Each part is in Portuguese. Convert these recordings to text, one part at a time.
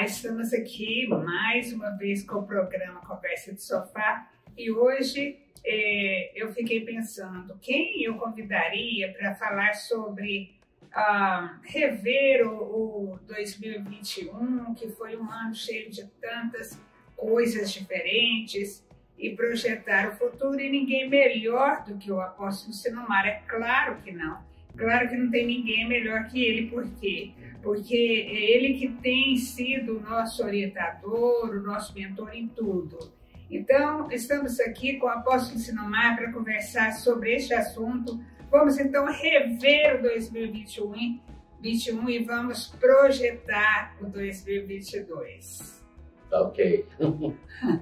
estamos aqui mais uma vez com o programa Conversa de Sofá e hoje eu fiquei pensando quem eu convidaria para falar sobre rever o 2021, que foi um ano cheio de tantas coisas diferentes, e projetar o futuro, e ninguém melhor do que o apóstolo Sinomar. É claro que não. Claro que não tem ninguém melhor que ele. Por quê? Porque é ele que tem sido o nosso orientador, o nosso mentor em tudo. Então, estamos aqui com o apóstolo Sinomar para conversar sobre este assunto. Vamos então rever o 2021 e vamos projetar o 2022. Ok,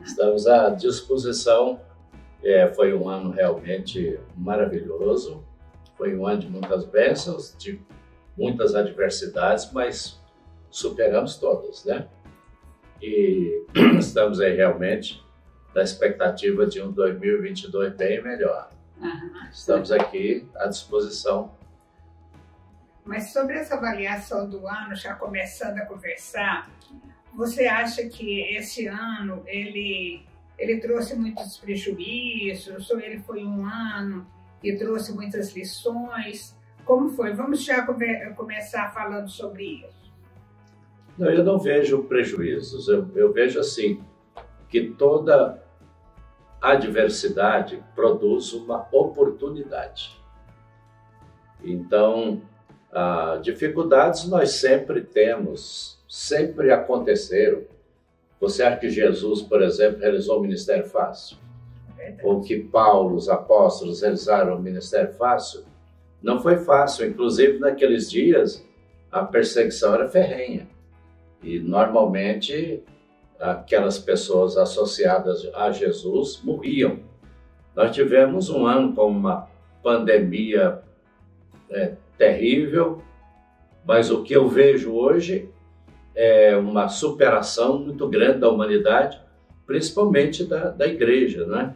estamos à disposição. Foi um ano realmente maravilhoso, foi um ano de muitas bênçãos, de muitas adversidades, mas superamos todas, né? E estamos aí realmente na expectativa de um 2022 bem melhor. Estamos aqui à disposição. Mas sobre essa avaliação do ano, já começando a conversar, você acha que esse ano ele trouxe muitos prejuízos, ou ele foi um ano e trouxe muitas lições? Como foi? Vamos já começar falando sobre isso. Não, eu não vejo prejuízos. Eu vejo assim, que toda adversidade produz uma oportunidade. Então, dificuldades nós sempre temos, sempre aconteceram. Você acha que Jesus, por exemplo, realizou o ministério fácil? Ou que Paulo, os apóstolos, realizaram o ministério fácil? Não foi fácil. Inclusive, naqueles dias, a perseguição era ferrenha. E, normalmente, aquelas pessoas associadas a Jesus morriam. Nós tivemos um ano com uma pandemia terrível, mas o que eu vejo hoje é uma superação muito grande da humanidade, principalmente da igreja, né?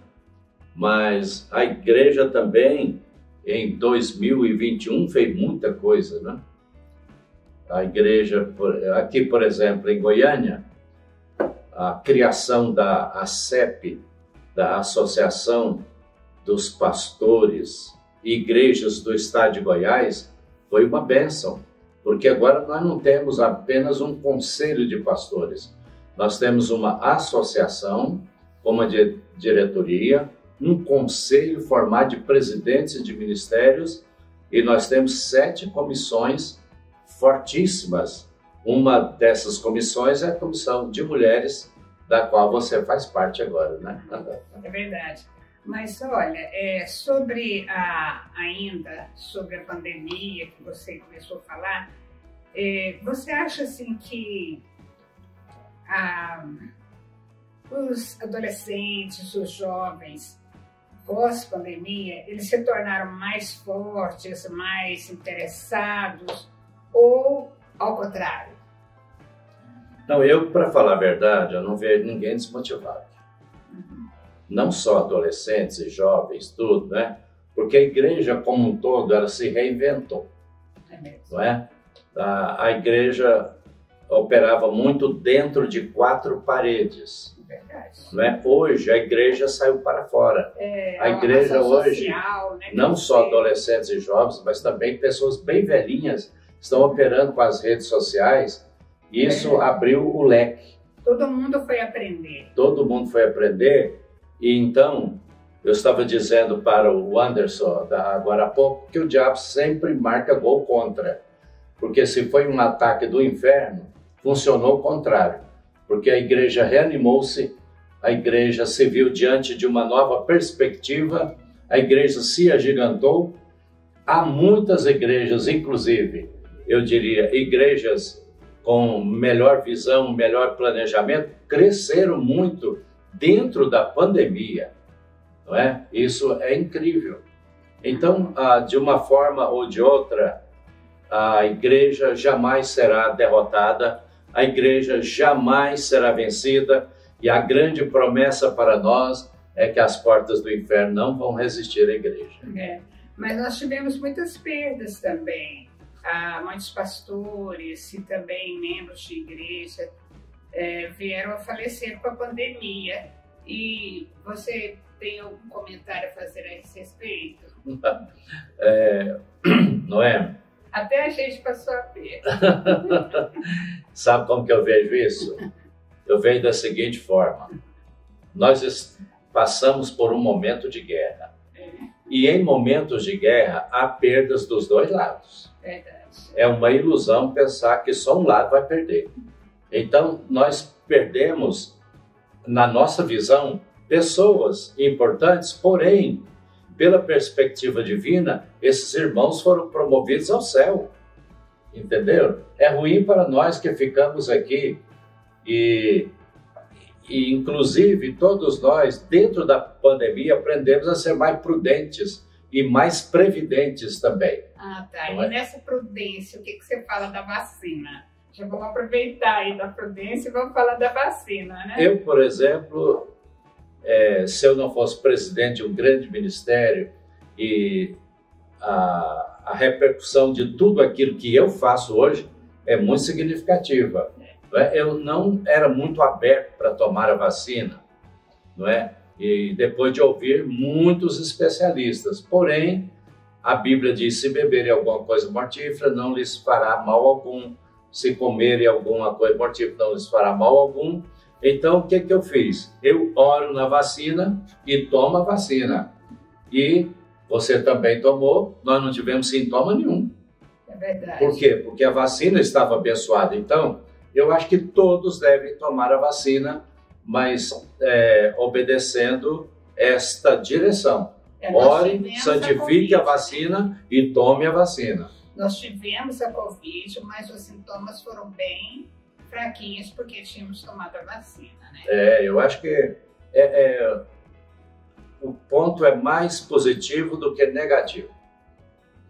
Mas a igreja também, em 2021, fez muita coisa, né? A igreja, aqui, por exemplo, em Goiânia, a criação da ACEP, da Associação dos Pastores e Igrejas do Estado de Goiás, foi uma bênção. Porque agora nós não temos apenas um conselho de pastores, nós temos uma associação com uma diretoria, um conselho formado de presidentes de ministérios, e nós temos 7 comissões fortíssimas. Uma dessas comissões é a comissão de mulheres, da qual você faz parte agora, né? É verdade. Mas olha, ainda sobre a pandemia que você começou a falar, você acha assim que os adolescentes, os jovens, pós-pandemia, eles se tornaram mais fortes, mais interessados, ou ao contrário? Não, para falar a verdade, eu não vejo ninguém desmotivado. Não só adolescentes e jovens, tudo, né? Porque a igreja como um todo, ela se reinventou, não é? A igreja operava muito dentro de 4 paredes, não é? Hoje a igreja saiu para fora. A igreja hoje, social, né? Não só adolescentes e jovens, mas também pessoas bem velhinhas estão operando com as redes sociais. Isso abriu o leque. Todo mundo foi aprender. Todo mundo foi aprender. E então, eu estava dizendo para o Anderson agora há pouco que o diabo sempre marca gol contra. Porque se foi um ataque do inferno, funcionou o contrário. Porque a igreja reanimou-se, a igreja se viu diante de uma nova perspectiva, a igreja se agigantou. Há muitas igrejas, inclusive, eu diria, igrejas com melhor visão, melhor planejamento, cresceram muito dentro da pandemia, não é? Isso é incrível. Então, de uma forma ou de outra, a igreja jamais será derrotada, a igreja jamais será vencida, e a grande promessa para nós é que as portas do inferno não vão resistir à igreja. Mas nós tivemos muitas perdas também. Muitos pastores e também membros de igreja vieram a falecer com a pandemia. E você tem algum comentário a fazer a esse respeito? Não é? Até a gente passou a ver. Sabe como que eu vejo isso? Eu vejo da seguinte forma. Nós passamos por um momento de guerra. E em momentos de guerra, há perdas dos dois lados. Verdade. É uma ilusão pensar que só um lado vai perder. Então, nós perdemos, na nossa visão, pessoas importantes, porém, pela perspectiva divina, esses irmãos foram promovidos ao céu. Entendeu? É ruim para nós que ficamos aqui e inclusive, todos nós, dentro da pandemia, aprendemos a ser mais prudentes e mais previdentes também. Ah, tá. E nessa prudência, o que você fala da vacina? Já vamos aproveitar aí da prudência e vamos falar da vacina, né? Eu, por exemplo, se eu não fosse presidente de um grande ministério e a repercussão de tudo aquilo que eu faço hoje é muito significativa. Eu não era muito aberto para tomar a vacina, não é? E depois de ouvir muitos especialistas, porém, a Bíblia diz, se beberem alguma coisa mortífera, não lhes fará mal algum. Se comerem alguma coisa mortífera, não lhes fará mal algum. Então, o que eu fiz? Eu oro na vacina e tomo a vacina. E você também tomou, nós não tivemos sintoma nenhum. É verdade. Por quê? Porque a vacina estava abençoada. Então, eu acho que todos devem tomar a vacina, mas obedecendo esta direção. Ore, santifique a vacina e tome a vacina. Nós tivemos a Covid, mas os sintomas foram bem fraquinhos porque tínhamos tomado a vacina, né? Eu acho que o ponto é mais positivo do que negativo.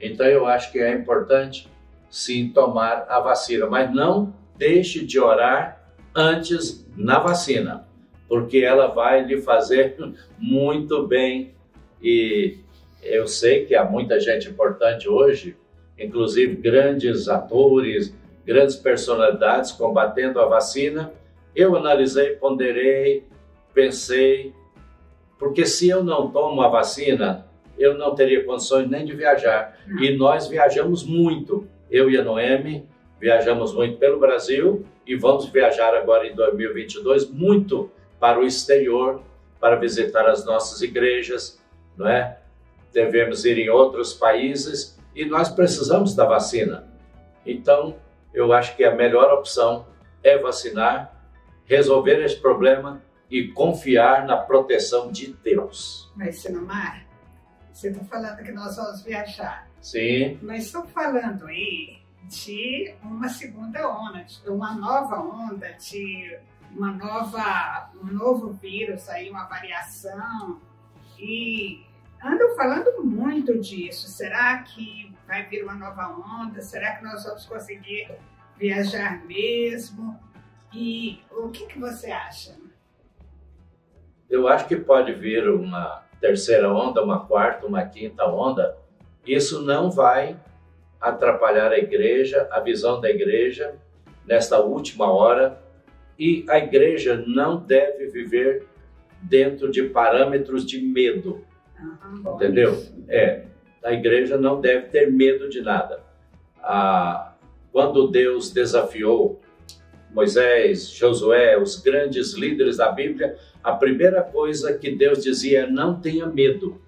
Então eu acho que é importante sim tomar a vacina, mas não deixe de orar antes na vacina, porque ela vai lhe fazer muito bem. E eu sei que há muita gente importante hoje, inclusive grandes atores, grandes personalidades combatendo a vacina. Eu analisei, ponderei, pensei, porque se eu não tomo a vacina, eu não teria condições nem de viajar. E nós viajamos muito, eu e a Noemi, viajamos muito pelo Brasil e vamos viajar agora em 2022 muito para o exterior, para visitar as nossas igrejas, não é? Devemos ir em outros países e nós precisamos da vacina. Então, eu acho que a melhor opção é vacinar, resolver esse problema e confiar na proteção de Deus. Mas, Sinomar, você está falando que nós vamos viajar. Sim. Mas estou falando aí de uma segunda onda, de uma nova onda, de um novo vírus, aí, uma variação. E andam falando muito disso. Será que vai vir uma nova onda? Será que nós vamos conseguir viajar mesmo? E o que você acha? Eu acho que pode vir uma terceira onda, uma quarta, uma quinta onda. Isso não vai atrapalhar a igreja, a visão da igreja nesta última hora. E a igreja não deve viver dentro de parâmetros de medo. Entendeu? A igreja não deve ter medo de nada. Quando Deus desafiou Moisés, Josué, os grandes líderes da Bíblia, a primeira coisa que Deus dizia é: não tenha medo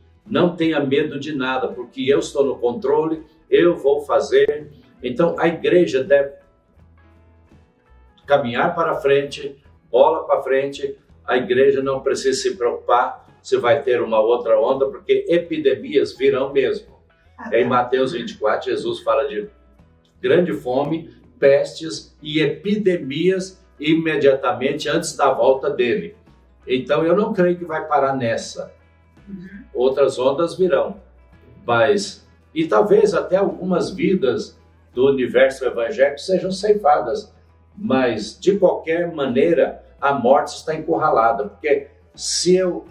de nada, porque eu estou no controle, eu vou fazer. Então a igreja deve caminhar para frente, bola para frente. A igreja não precisa se preocupar se vai ter uma outra onda, porque epidemias virão mesmo. Em Mateus 24, Jesus fala de grande fome, pestes e epidemias imediatamente antes da volta dele. Então eu não creio que vai parar nessa. Outras ondas virão, e talvez até algumas vidas do universo evangélico sejam ceifadas, mas de qualquer maneira a morte está encurralada, porque se eu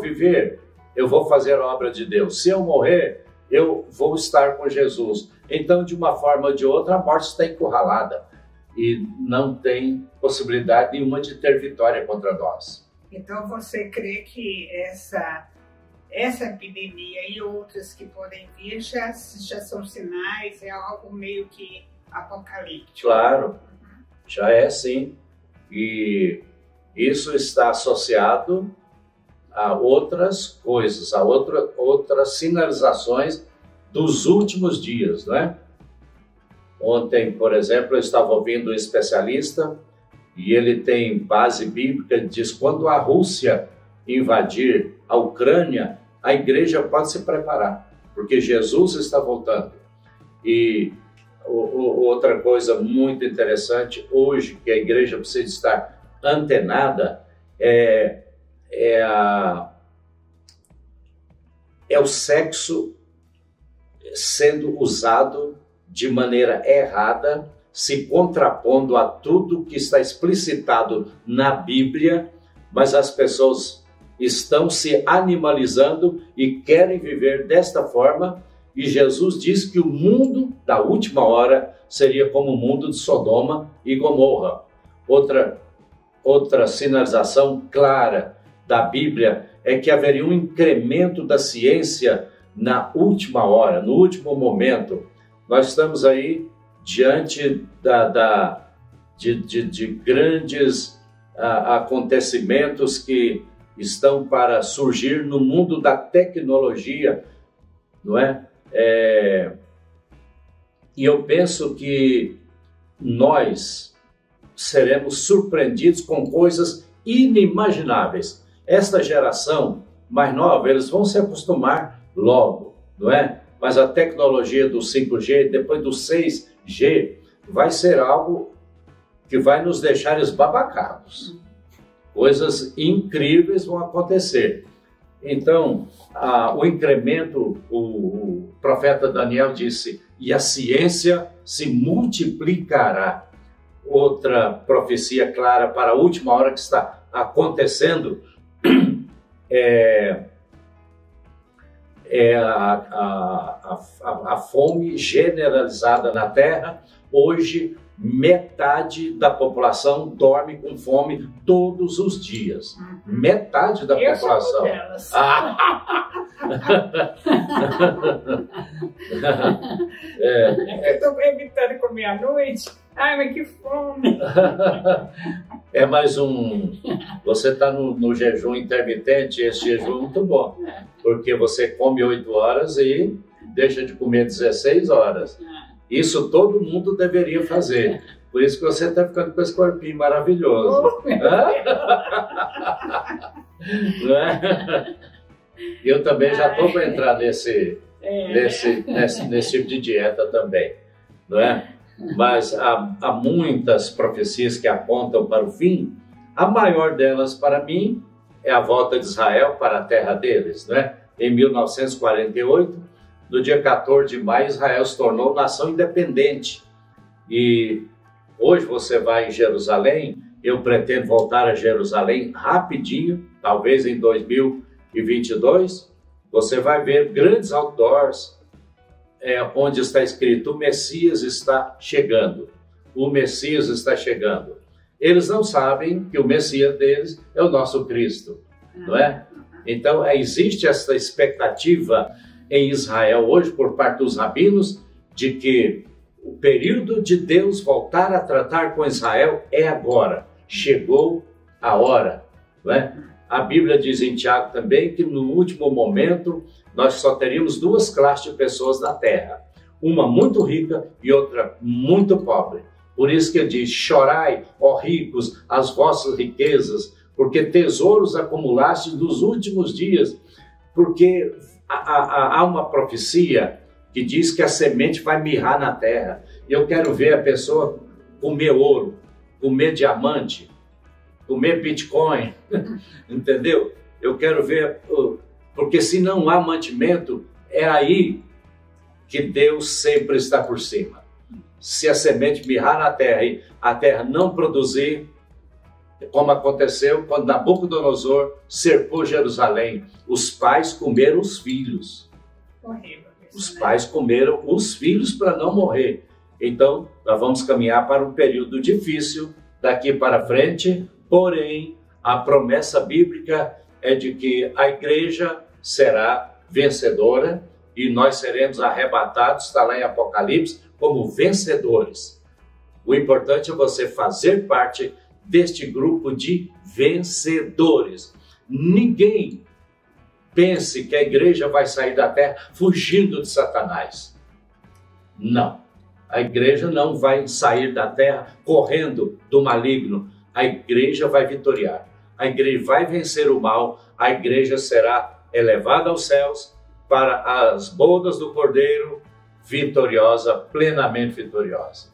viver, eu vou fazer a obra de Deus. Se eu morrer, eu vou estar com Jesus. Então, de uma forma ou de outra, a morte está encurralada. e não tem possibilidade nenhuma de ter vitória contra nós. Então você crê que essa epidemia e outras que podem vir já são sinais, é algo meio que apocalíptico? Claro, já é sim. E isso está associado a outras coisas, a outras sinalizações dos últimos dias, não é? Ontem, por exemplo, eu estava ouvindo um especialista e ele tem base bíblica, diz que quando a Rússia invadir a Ucrânia, a igreja pode se preparar, porque Jesus está voltando. E outra coisa muito interessante hoje, que a igreja precisa estar antenada, é o sexo sendo usado de maneira errada, se contrapondo a tudo que está explicitado na Bíblia, mas as pessoas estão se animalizando e querem viver desta forma, e Jesus diz que o mundo da última hora seria como o mundo de Sodoma e Gomorra. Outra sinalização clara da Bíblia é que haveria um incremento da ciência na última hora, no último momento. Nós estamos aí diante de grandes acontecimentos que estão para surgir no mundo da tecnologia, não é? E eu penso que nós seremos surpreendidos com coisas inimagináveis. Esta geração mais nova, eles vão se acostumar logo, não é? Mas a tecnologia do 5G, depois do 6G, vai ser algo que vai nos deixar esbabacados. Coisas incríveis vão acontecer. Então, o incremento, o profeta Daniel disse, e a ciência se multiplicará. Outra profecia clara para a última hora que está acontecendo é a fome generalizada na Terra. Hoje, metade da população dorme com fome todos os dias. Metade da população. Eu estou evitando comer à noite. Ai, mas que fome! É mais um... Você está no jejum intermitente, esse jejum é muito bom. Porque você come 8 horas e deixa de comer 16 horas. Isso todo mundo deveria fazer. Por isso que você está ficando com esse corpinho maravilhoso. Não é? Eu também já estou para entrar nesse tipo de dieta também. Não é? Mas há muitas profecias que apontam para o fim. A maior delas, para mim, é a volta de Israel para a terra deles, né? Em 1948, no dia 14 de maio, Israel se tornou nação independente. E hoje você vai em Jerusalém, eu pretendo voltar a Jerusalém rapidinho, talvez em 2022, você vai ver grandes outdoors, onde está escrito, o Messias está chegando. O Messias está chegando. Eles não sabem que o Messias deles é o nosso Cristo, não é? Então, existe essa expectativa em Israel hoje, por parte dos rabinos, de que o período de Deus voltar a tratar com Israel é agora. Chegou a hora, não é? A Bíblia diz em Tiago também que no último momento nós só teríamos 2 classes de pessoas na terra. Uma muito rica e outra muito pobre. Por isso que ele diz, chorai, ó ricos, as vossas riquezas, porque tesouros acumulaste nos últimos dias. Porque há uma profecia que diz que a semente vai mirrar na terra. E eu quero ver a pessoa comer ouro, comer diamante, comer Bitcoin, entendeu? Eu quero ver, porque se não há mantimento, é aí que Deus sempre está por cima. Se a semente mirrar na terra e a terra não produzir, como aconteceu quando Nabucodonosor cercou Jerusalém, os pais comeram os filhos. Horrível. Os pais comeram os filhos para não morrer. Então, nós vamos caminhar para um período difícil daqui para frente, porém, a promessa bíblica é de que a igreja será vencedora e nós seremos arrebatados, está lá em Apocalipse, como vencedores. O importante é você fazer parte deste grupo de vencedores. Ninguém pense que a igreja vai sair da terra fugindo de Satanás. Não. A igreja não vai sair da terra correndo do maligno. A igreja vai vitoriar. A igreja vai vencer o mal. A igreja será elevada aos céus para as bodas do Cordeiro, vitoriosa, plenamente vitoriosa.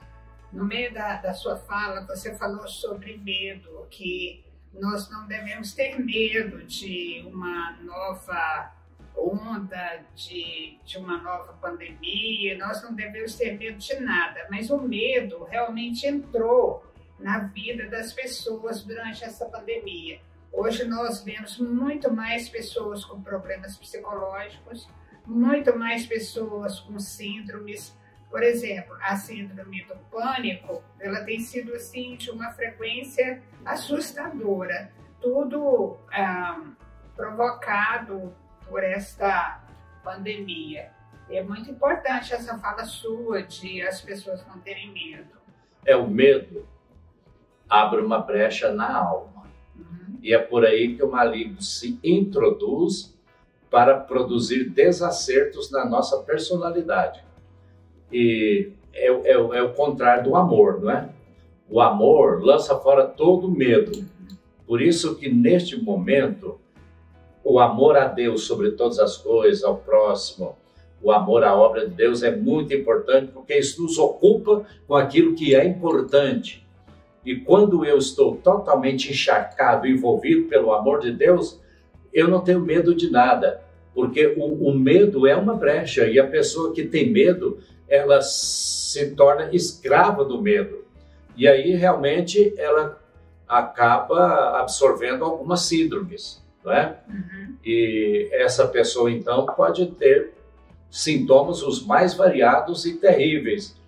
No meio da sua fala, você falou sobre medo, que nós não devemos ter medo de uma nova onda, de uma nova pandemia, nós não devemos ter medo de nada, mas o medo realmente entrou na vida das pessoas durante essa pandemia. Hoje nós vemos muito mais pessoas com problemas psicológicos, muito mais pessoas com síndromes. Por exemplo, a síndrome do pânico, ela tem sido assim de uma frequência assustadora. Tudo provocado por esta pandemia. É muito importante essa fala sua de as pessoas não terem medo. O medo abre uma brecha na alma. E é por aí que o maligno se introduz para produzir desacertos na nossa personalidade. E é o contrário do amor, não é? O amor lança fora todo medo. Por isso que neste momento, o amor a Deus sobre todas as coisas, ao próximo, o amor à obra de Deus é muito importante, porque isso nos ocupa com aquilo que é importante. E quando eu estou totalmente encharcado, envolvido pelo amor de Deus, eu não tenho medo de nada, porque o medo é uma brecha, e a pessoa que tem medo, ela se torna escrava do medo. E aí, realmente, ela acaba absorvendo algumas síndromes, não é? E essa pessoa, então, pode ter sintomas os mais variados e terríveis.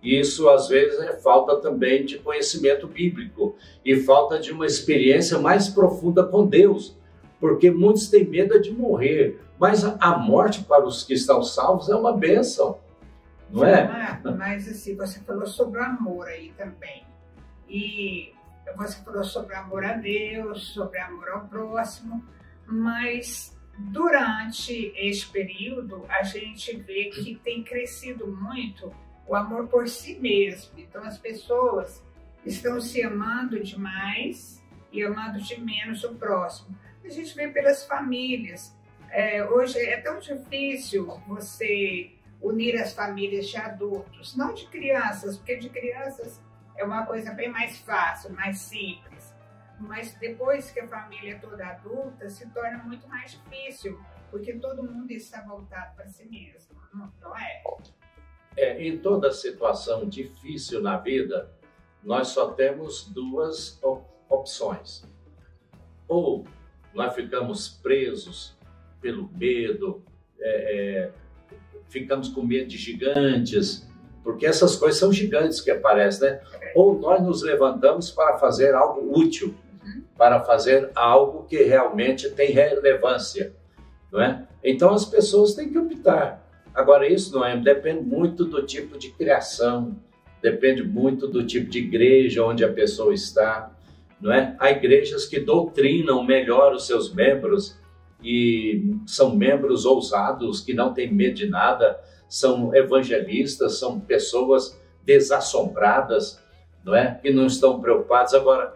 Isso, às vezes, é falta também de conhecimento bíblico e falta de uma experiência mais profunda com Deus, porque muitos têm medo de morrer, mas a morte para os que estão salvos é uma bênção, não é? Mas assim, você falou sobre o amor aí também, e você falou sobre o amor a Deus, sobre o amor ao próximo, mas durante este período a gente vê que tem crescido muito o amor por si mesmo. Então as pessoas estão se amando demais e amando de menos o próximo. A gente vê pelas famílias. Hoje é tão difícil você unir as famílias de adultos, não de crianças, porque de crianças é uma coisa bem mais fácil, mais simples. Mas depois que a família é toda adulta, se torna muito mais difícil, porque todo mundo está voltado para si mesmo, não é? Em toda situação difícil na vida, nós só temos duas opções. Ou nós ficamos presos pelo medo, ficamos com medo de gigantes, porque essas coisas são gigantes que aparecem, né? Ou nós nos levantamos para fazer algo útil, para fazer algo que realmente tem relevância, não é? Então as pessoas têm que optar. Agora, isso depende muito do tipo de criação, depende muito do tipo de igreja onde a pessoa está, não é? Há igrejas que doutrinam melhor os seus membros e são membros ousados, que não têm medo de nada, são evangelistas, são pessoas desassombradas, não é? Que não estão preocupadas. Agora,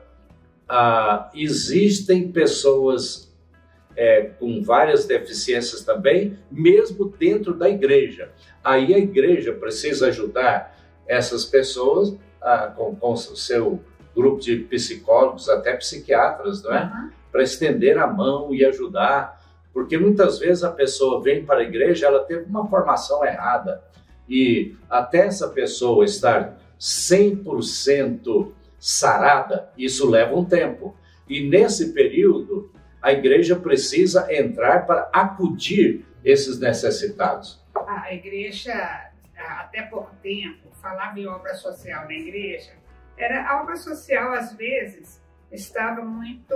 existem pessoas com várias deficiências também, mesmo dentro da igreja. Aí a igreja precisa ajudar essas pessoas com o seu grupo de psicólogos, até psiquiatras, não é? Para estender a mão e ajudar, porque muitas vezes a pessoa vem para a igreja, ela teve uma formação errada, e até essa pessoa estar 100% sarada, isso leva um tempo. E nesse período, a igreja precisa entrar para acudir esses necessitados. A igreja até pouco tempo, falava em obra social na igreja, a obra social, às vezes, estava muito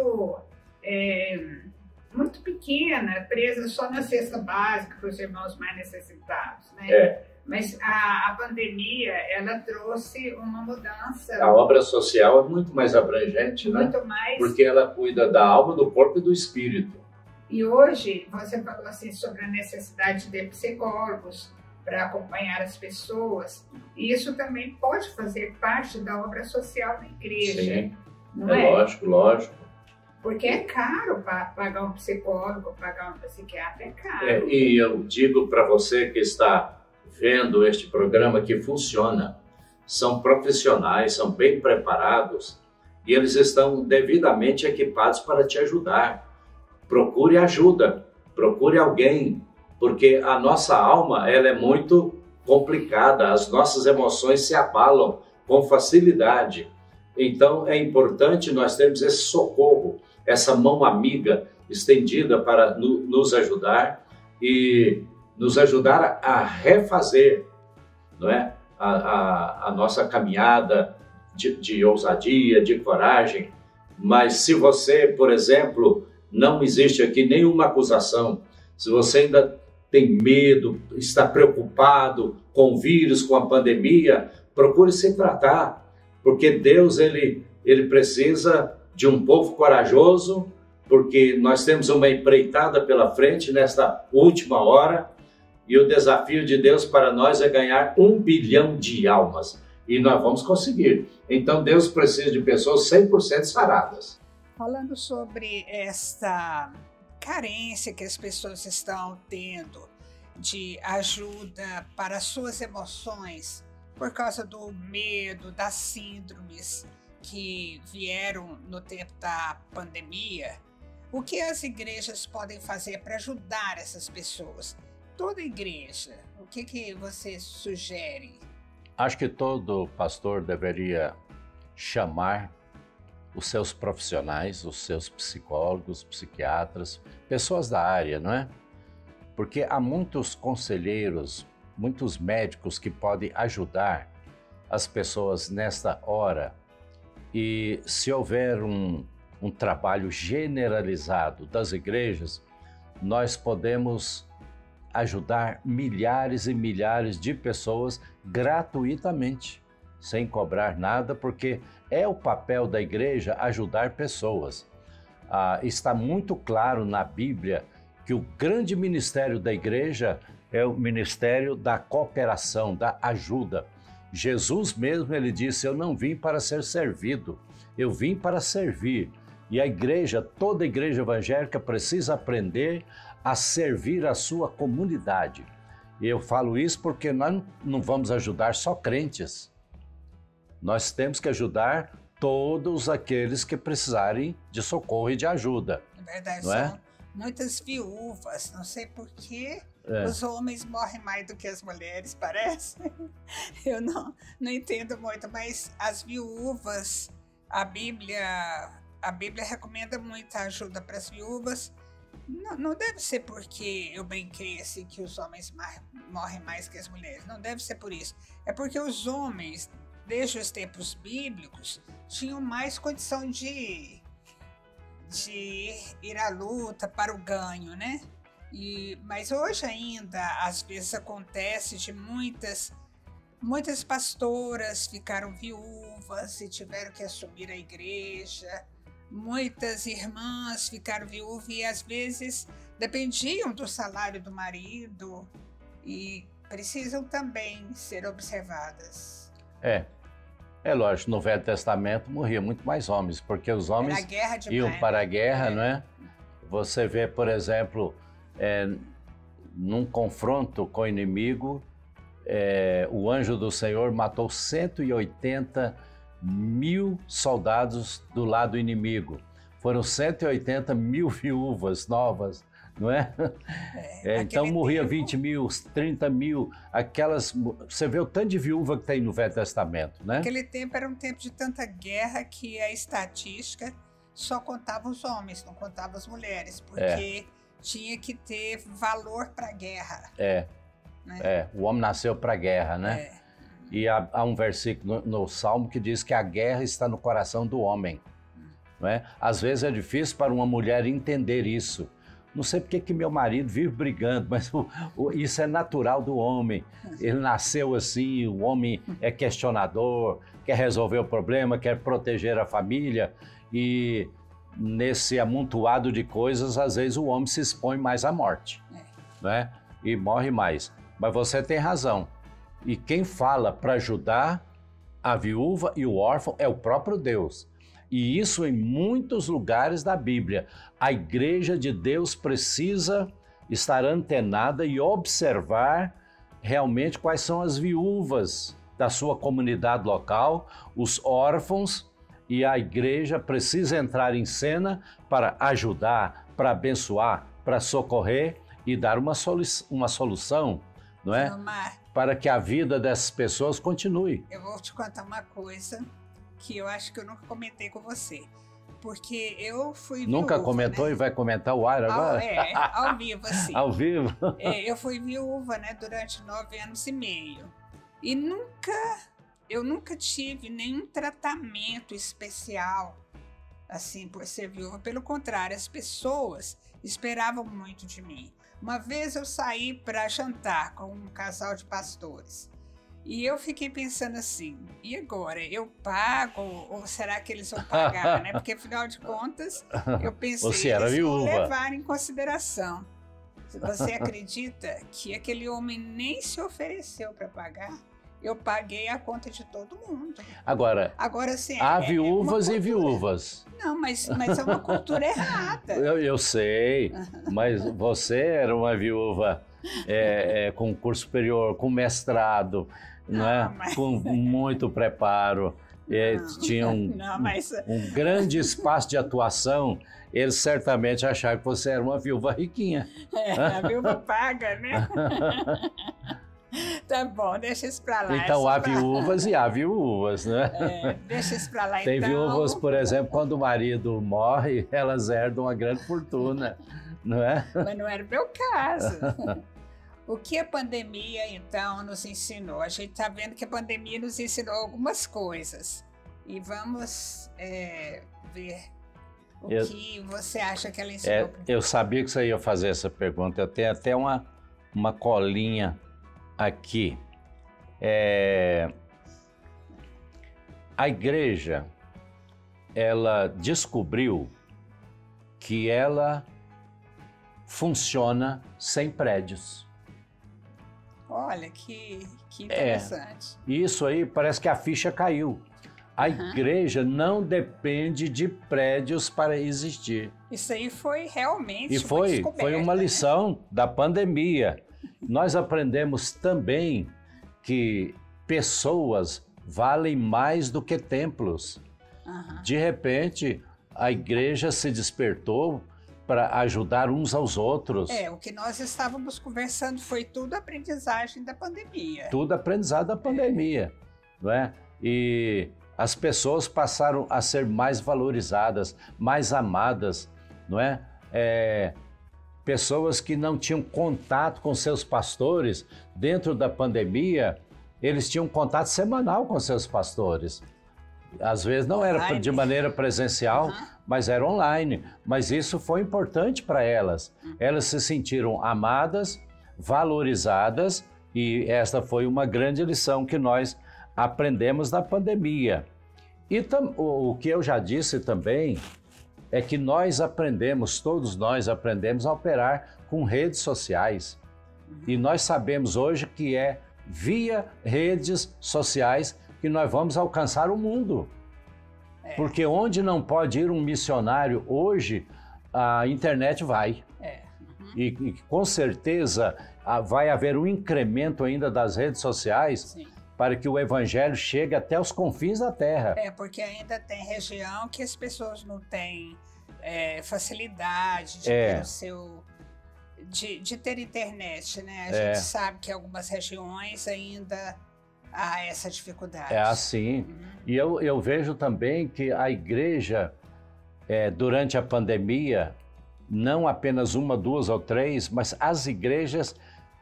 pequena, presa só na cesta básica para os irmãos mais necessitados, né? Mas a pandemia, ela trouxe uma mudança. A obra social é muito mais abrangente, muito né? Mais. Porque ela cuida da alma, do corpo e do espírito. E hoje, você falou assim sobre a necessidade de psicólogos para acompanhar as pessoas. E isso também pode fazer parte da obra social da igreja. Sim, não é? Lógico, lógico. Porque é caro pagar um psicólogo, pagar um psiquiatra, é caro. E eu digo para você que está vendo este programa que funciona. São profissionais, são bem preparados e eles estão devidamente equipados para te ajudar. Procure ajuda, procure alguém, porque a nossa alma ela é muito complicada, as nossas emoções se abalam com facilidade. Então é importante nós termos esse socorro, essa mão amiga estendida para nos ajudar e nos ajudar a refazer, não é? A nossa caminhada de ousadia, de coragem. Mas se você, por exemplo, não existe aqui nenhuma acusação, se você ainda tem medo, está preocupado com o vírus, com a pandemia, procure se tratar, porque Deus ele precisa de um povo corajoso, porque nós temos uma empreitada pela frente nesta última hora, e o desafio de Deus para nós é ganhar 1 bilhão de almas. E nós vamos conseguir. Então Deus precisa de pessoas 100% saradas. Falando sobre essa carência que as pessoas estão tendo de ajuda para suas emoções, por causa do medo, das síndromes que vieram no tempo da pandemia, o que as igrejas podem fazer para ajudar essas pessoas? Toda igreja, o que você sugere? Acho que todo pastor deveria chamar os seus profissionais, os seus psicólogos, psiquiatras, pessoas da área, não é? Porque há muitos conselheiros, muitos médicos que podem ajudar as pessoas nesta hora. E se houver um trabalho generalizado das igrejas, nós podemos ajudar milhares e milhares de pessoas gratuitamente, sem cobrar nada, porque é o papel da igreja ajudar pessoas. Está muito claro na Bíblia que o grande ministério da igreja é o ministério da cooperação, da ajuda. Jesus mesmo, ele disse, eu não vim para ser servido, eu vim para servir. E a igreja, toda a igreja evangélica precisa aprender a servir a sua comunidade. E eu falo isso porque nós não vamos ajudar só crentes. Nós temos que ajudar todos aqueles que precisarem de socorro e de ajuda. É verdade, não são muitas viúvas, não sei por quê. Os homens morrem mais do que as mulheres, parece. Eu não entendo muito, mas as viúvas, a Bíblia recomenda muita ajuda para as viúvas. Não deve ser porque eu brinquei assim que os homens morrem mais que as mulheres. Não deve ser por isso. É porque os homens, desde os tempos bíblicos, tinham mais condição de ir à luta para o ganho, né? Mas hoje ainda, às vezes acontece de muitas pastoras ficaram viúvas e tiveram que assumir a igreja. Muitas irmãs ficaram viúvas e às vezes dependiam do salário do marido e precisam também ser observadas. É lógico, no Velho Testamento morria muito mais homens, porque os homens iam para a guerra, não é? Você vê, por exemplo, num confronto com o inimigo, o anjo do Senhor matou 180 mil soldados do lado inimigo. Foram 180 mil viúvas novas, não é? Então morria 20 mil, 30 mil, aquelas... Você vê o tanto de viúva que tem no Velho Testamento, né? Aquele tempo era um tempo de tanta guerra que a estatística só contava os homens, não contava as mulheres, porque tinha que ter valor para a guerra. né? o homem nasceu para a guerra, né? É. E há um versículo no Salmo que diz que a guerra está no coração do homem. Não é? Às vezes é difícil para uma mulher entender isso. Não sei porque que meu marido vive brigando, mas isso é natural do homem. Ele nasceu assim, o homem é questionador, quer resolver o problema, quer proteger a família. E nesse amontoado de coisas, às vezes o homem se expõe mais à morte, né? E morre mais. Mas você tem razão. E quem fala para ajudar a viúva e o órfão é o próprio Deus. E isso em muitos lugares da Bíblia. A igreja de Deus precisa estar antenada e observar realmente quais são as viúvas da sua comunidade local, os órfãos, e a igreja precisa entrar em cena para ajudar, para abençoar, para socorrer e dar uma solução, não é? Vilmar, Para que a vida dessas pessoas continue. eu vou te contar uma coisa que eu acho que eu nunca comentei com você. Porque eu fui Nunca viúva, comentou, né? e vai comentar o ar agora? Ao vivo, assim. Ao vivo? Eu fui viúva, né, durante 9 anos e meio. E eu nunca tive nenhum tratamento especial, assim, por ser viúva. Pelo contrário, as pessoas esperavam muito de mim. Uma vez eu saí para jantar com um casal de pastores. E eu fiquei pensando assim, e agora? Eu pago ou será que eles vão pagar, né? Porque, afinal de contas, eu pensei, Você era eles vão viúva. levar em consideração. Você acredita que aquele homem nem se ofereceu para pagar? Eu paguei a conta de todo mundo. Agora, Agora, assim, há uma viúvas e cultura. viúvas. Não, mas é uma cultura errada. Eu sei, mas você era uma viúva com curso superior, com mestrado, não é? mas- Com muito preparo. Tinha Não, mas um grande espaço de atuação. Eles certamente acharam que você era uma viúva riquinha. a viúva paga, né? Tá bom, deixa isso pra lá. Então há Essa pra- viúvas e há viúvas, né? deixa isso pra lá, Tem então. viúvas, por exemplo, quando o marido morre, elas herdam uma grande fortuna, não é? Mas não era o meu caso. O que a pandemia, então, nos ensinou? A gente está vendo que a pandemia nos ensinou algumas coisas. E vamos ver o que você acha que ela ensinou. Eu sabia que você ia fazer essa pergunta. Eu tenho até uma colinha aqui. A igreja, ela descobriu que ela funciona sem prédios. Olha, que interessante. Isso aí parece que a ficha caiu. A igreja não depende de prédios para existir. Isso aí foi realmente E uma foi descoberta, uma né? lição da pandemia. Nós aprendemos também que pessoas valem mais do que templos. De repente, a igreja se despertou para ajudar uns aos outros. O que nós estávamos conversando foi tudo aprendizagem da pandemia. Tudo aprendizado da pandemia, não é? E as pessoas passaram a ser mais valorizadas, mais amadas, não é? Pessoas que não tinham contato com seus pastores dentro da pandemia, eles tinham contato semanal com seus pastores. Às vezes não era Online. de maneira presencial, mas era online. Mas isso foi importante para elas. Elas se sentiram amadas, valorizadas, e esta foi uma grande lição que nós aprendemos na pandemia. E o que eu já disse também é que todos nós aprendemos a operar com redes sociais. E nós sabemos hoje que é via redes sociais que nós vamos alcançar o mundo. Porque onde não pode ir um missionário hoje, a internet vai. E com certeza vai haver um incremento ainda das redes sociais. Sim. Para que o evangelho chegue até os confins da terra. Porque ainda tem região que as pessoas não têm facilidade de ter de ter internet, né? A gente sabe que em algumas regiões ainda há essa dificuldade. É assim. E eu vejo também que a igreja, durante a pandemia, não apenas uma, duas ou três, mas as igrejas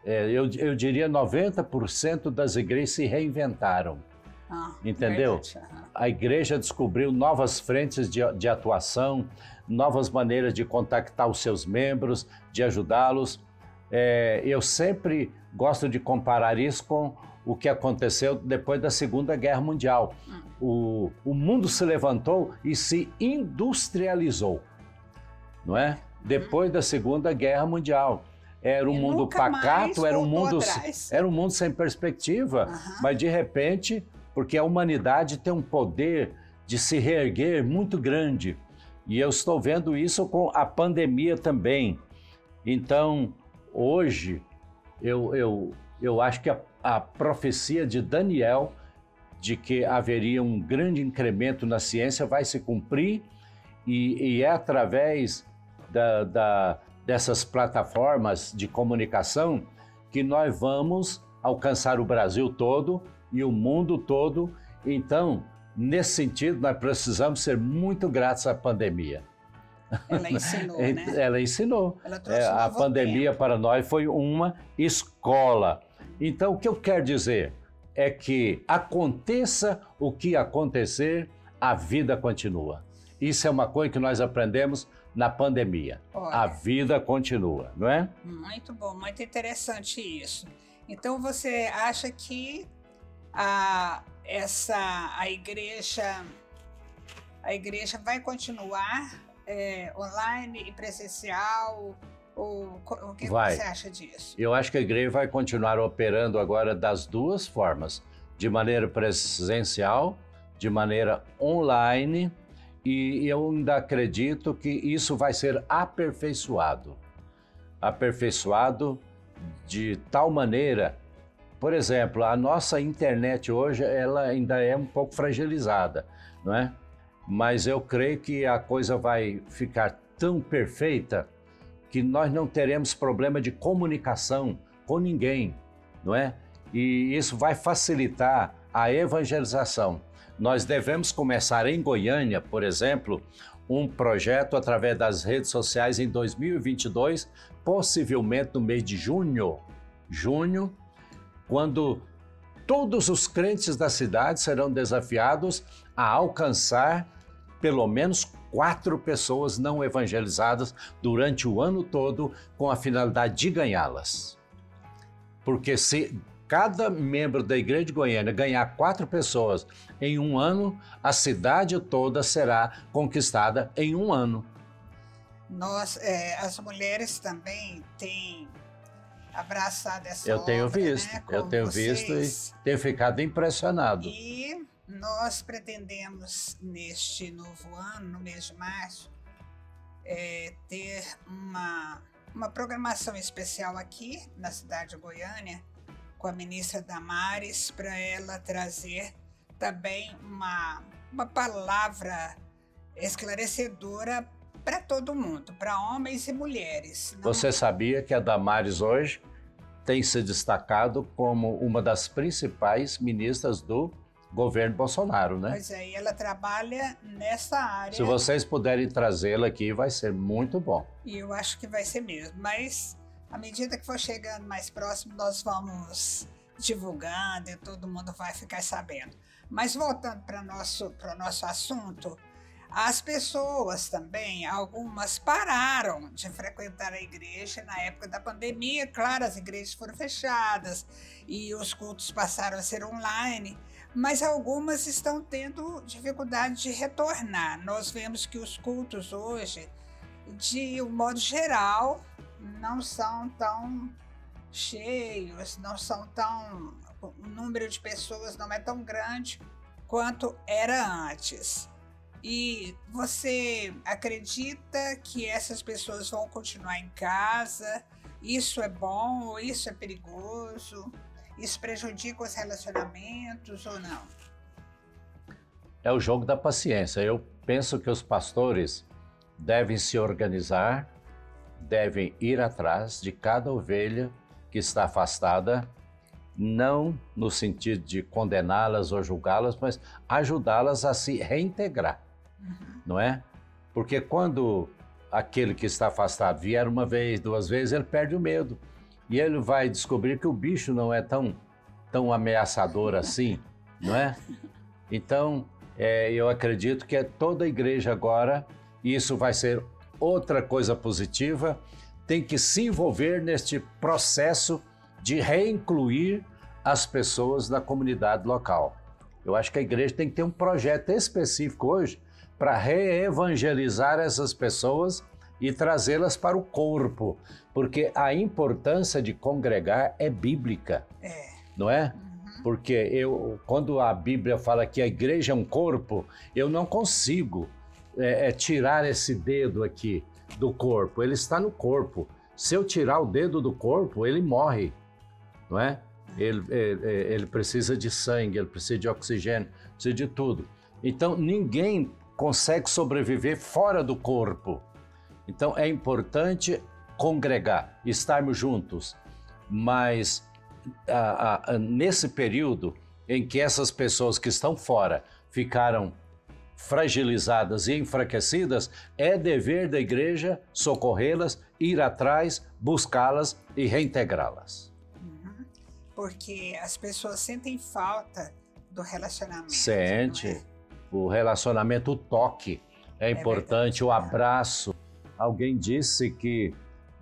eu diria 90% das igrejas se reinventaram. Entendeu? Verdade. A igreja descobriu novas frentes de atuação, novas maneiras de contactar os seus membros, de ajudá-los. Eu sempre gosto de comparar isso com o que aconteceu depois da Segunda Guerra Mundial. O mundo se levantou e se industrializou, não é? Depois da Segunda Guerra Mundial. Era um mundo pacato, era um mundo sem perspectiva, mas de repente, porque a humanidade tem um poder de se reerguer muito grande. E eu estou vendo isso com a pandemia também. Então, hoje, eu acho que a profecia de Daniel, de que haveria um grande incremento na ciência, vai se cumprir, e é através dessas plataformas de comunicação que nós vamos alcançar o Brasil todo e o mundo todo. Então, nesse sentido, nós precisamos ser muito gratos à pandemia. Ela ensinou, né? Ela ensinou. Ela trouxe um A novo pandemia tempo. para nós foi uma escola. Então, o que eu quero dizer é que aconteça o que acontecer, a vida continua. Isso é uma coisa que nós aprendemos na pandemia. Olha. A vida continua, não é? Muito bom, muito interessante isso. Então você acha que a igreja vai continuar online e presencial? O que Vai. você acha disso? Eu acho que a igreja vai continuar operando agora das duas formas, de maneira presencial, de maneira online, e eu ainda acredito que isso vai ser aperfeiçoado de tal maneira. Por exemplo, a nossa internet hoje, ela ainda é um pouco fragilizada, não é? Mas eu creio que a coisa vai ficar tão perfeita que nós não teremos problema de comunicação com ninguém, não é? E isso vai facilitar a evangelização. Nós devemos começar em Goiânia, por exemplo, um projeto através das redes sociais em 2022, possivelmente no mês de junho, quando todos os crentes da cidade serão desafiados a alcançar pelo menos 4 pessoas não evangelizadas durante o ano todo, com a finalidade de ganhá-las. Porque se cada membro da Igreja de Goiânia ganhar 4 pessoas em um ano, a cidade toda será conquistada em um ano. As mulheres também têm abraçado essa Eu tenho obra, visto, né? eu tenho visto e tenho ficado impressionado. E nós pretendemos, neste novo ano, no mês de março, ter uma programação especial aqui na cidade de Goiânia, com a ministra Damares, para ela trazer também uma palavra esclarecedora para todo mundo, para homens e mulheres. Você sabia que a Damares hoje tem se destacado como uma das principais ministras do governo Bolsonaro, né? Pois é, e ela trabalha nessa área. Se vocês puderem trazê-la aqui, vai ser muito bom. E eu acho que vai ser mesmo, mas à medida que for chegando mais próximo, nós vamos divulgando e todo mundo vai ficar sabendo. Mas voltando para o nosso assunto, as pessoas também, algumas pararam de frequentar a igreja na época da pandemia. Claro, as igrejas foram fechadas e os cultos passaram a ser online, mas algumas estão tendo dificuldade de retornar. Nós vemos que os cultos hoje, de um modo geral, não são tão cheios, o número de pessoas não é tão grande quanto era antes. E você acredita que essas pessoas vão continuar em casa? Isso é bom ou isso é perigoso? Isso prejudica os relacionamentos ou não? É o jogo da paciência. Eu penso que os pastores devem se organizar, devem ir atrás de cada ovelha que está afastada, não no sentido de condená-las ou julgá-las, mas ajudá-las a se reintegrar, não é? Porque quando aquele que está afastado vier uma vez, 2 vezes, ele perde o medo. e ele vai descobrir que o bicho não é tão ameaçador assim, não é? Então, eu acredito que toda a igreja agora, e isso vai ser outra coisa positiva, tem que se envolver neste processo de reincluir as pessoas da comunidade local. Eu acho que a igreja tem que ter um projeto específico hoje para reevangelizar essas pessoas e trazê-las para o corpo, porque a importância de congregar é bíblica, não é? Porque quando a Bíblia fala que a igreja é um corpo, eu não consigo tirar esse dedo aqui do corpo, ele está no corpo. Se eu tirar o dedo do corpo, ele morre, não é? Ele precisa de sangue, ele precisa de oxigênio, precisa de tudo. Então, ninguém consegue sobreviver fora do corpo. Então, é importante congregar, estarmos juntos, mas nesse período em que essas pessoas que estão fora ficaram fragilizadas e enfraquecidas, é dever da igreja socorrê-las, ir atrás, buscá-las e reintegrá-las. Porque as pessoas sentem falta do relacionamento. Sente. O relacionamento, o toque é importante, verdade. O abraço. Alguém disse que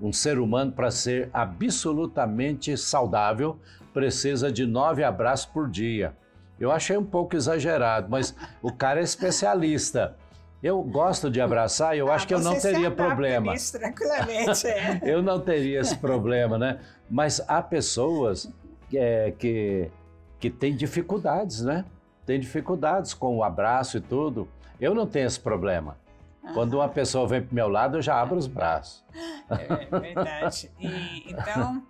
um ser humano, para ser absolutamente saudável, precisa de 9 abraços por dia. Eu achei um pouco exagerado, mas o cara é especialista. Eu gosto de abraçar e eu acho que eu não teria problema. Isso, tranquilamente, Eu não teria esse problema, né? Mas há pessoas que têm dificuldades, né? Tem dificuldades com o abraço e tudo. Eu não tenho esse problema. Quando uma pessoa vem para o meu lado, eu já abro os braços. É verdade. Então,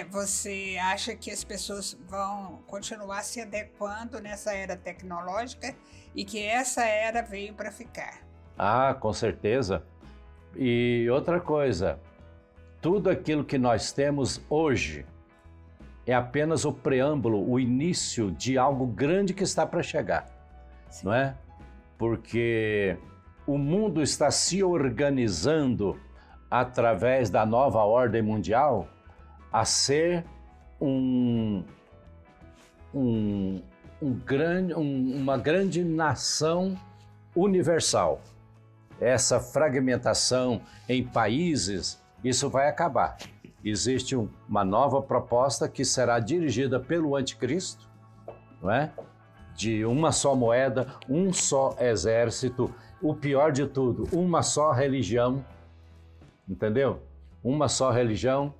você acha que as pessoas vão continuar se adequando nessa era tecnológica e que essa era veio para ficar? Ah, com certeza. E outra coisa, tudo aquilo que nós temos hoje é apenas o preâmbulo, o início de algo grande que está para chegar, sim, não é? Porque o mundo está se organizando através da nova ordem mundial a ser uma grande nação universal. Essa fragmentação em países, isso vai acabar. Existe uma nova proposta que será dirigida pelo anticristo, não é? De uma só moeda, um só exército, o pior de tudo, uma só religião, entendeu? Uma só religião.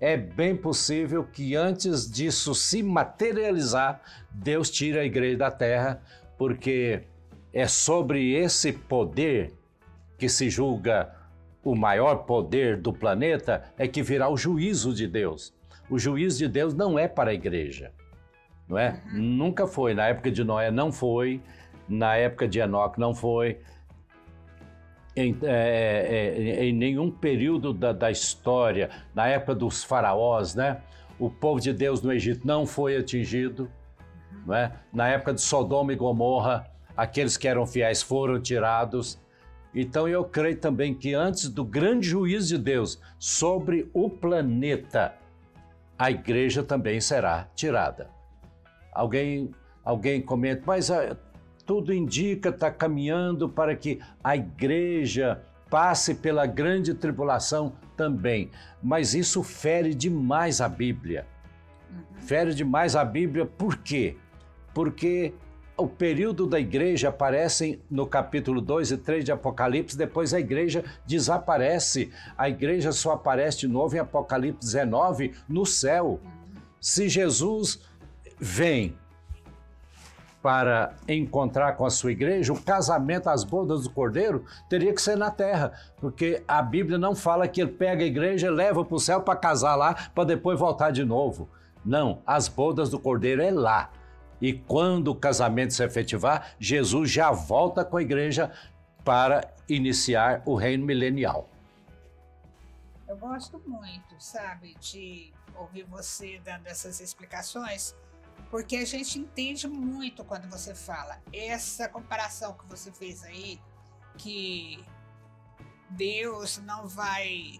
É bem possível que antes disso se materializar, Deus tire a igreja da terra, porque é sobre esse poder que se julga o maior poder do planeta, é que virá o juízo de Deus. O juízo de Deus não é para a igreja, não é? Nunca foi. Na época de Noé não foi, na época de Enoque não foi, em nenhum período da história, na época dos faraós, né? O povo de Deus no Egito não foi atingido, não é? Na época de Sodoma e Gomorra, aqueles que eram fiéis foram tirados. Então eu creio também que antes do grande juízo de Deus sobre o planeta, a igreja também será tirada. Alguém comenta, mas tudo indica, está caminhando para que a igreja passe pela grande tribulação também. Mas isso fere demais a Bíblia. Fere demais a Bíblia, por quê? Porque o período da igreja aparece no capítulo 2 e 3 de Apocalipse, depois a igreja desaparece. A igreja só aparece de novo em Apocalipse 19, no céu. Se Jesus vem para encontrar com a sua igreja, o casamento, as bodas do Cordeiro, teria que ser na terra, porque a Bíblia não fala que ele pega a igreja, leva para o céu para casar lá, para depois voltar de novo. Não, as bodas do Cordeiro é lá. E quando o casamento se efetivar, Jesus já volta com a igreja para iniciar o reino milenial. Eu gosto muito, sabe, de ouvir você dando essas explicações, porque a gente entende muito quando você fala. Essa comparação que você fez aí, que Deus não vai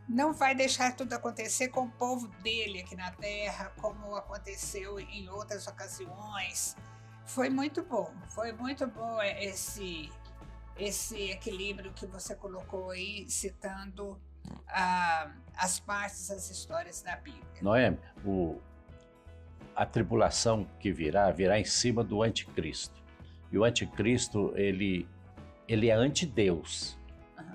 não vai deixar tudo acontecer com o povo dele aqui na Terra, como aconteceu em outras ocasiões. Foi muito bom esse equilíbrio que você colocou aí, citando as partes, as histórias da Bíblia. Noemi, a tribulação que virá em cima do anticristo. E o anticristo, ele é anti-Deus.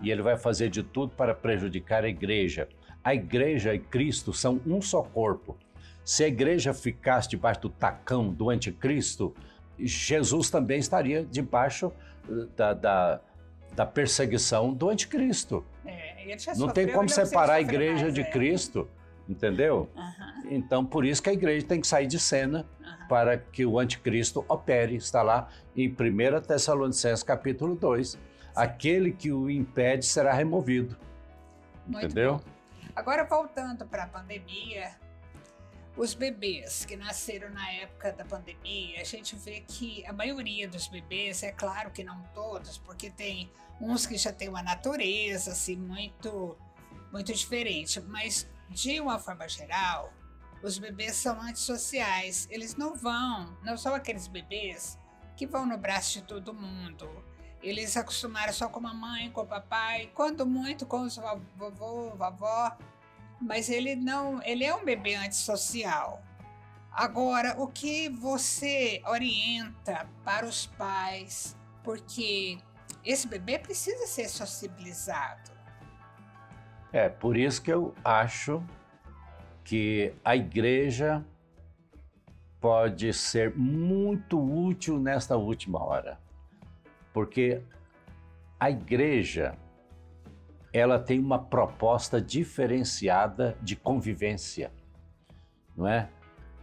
E ele vai fazer de tudo para prejudicar a igreja. A igreja e Cristo são um só corpo. Se a igreja ficasse debaixo do tacão do anticristo, Jesus também estaria debaixo da perseguição do anticristo. Não tem como separar a igreja de Cristo, entendeu? Então, por isso que a igreja tem que sair de cena para que o anticristo opere. Está lá em 1 Tessalonicenses capítulo 2. Aquele que o impede será removido. Muito entendeu? Bom. Agora, voltando para a pandemia, os bebês que nasceram na época da pandemia, a gente vê que a maioria dos bebês, é claro que não todos, porque tem uns que já têm uma natureza assim, muito diferente, mas de uma forma geral, os bebês são antissociais. Eles não são aqueles bebês que vão no braço de todo mundo. Eles acostumaram só com a mamãe, com o papai, quando muito com os vovô, vovó, mas ele é um bebê antissocial. Agora, o que você orienta para os pais, porque esse bebê precisa ser sociabilizado? Por isso que eu acho que a igreja pode ser muito útil nesta última hora. Porque a igreja, ela tem uma proposta diferenciada de convivência, não é?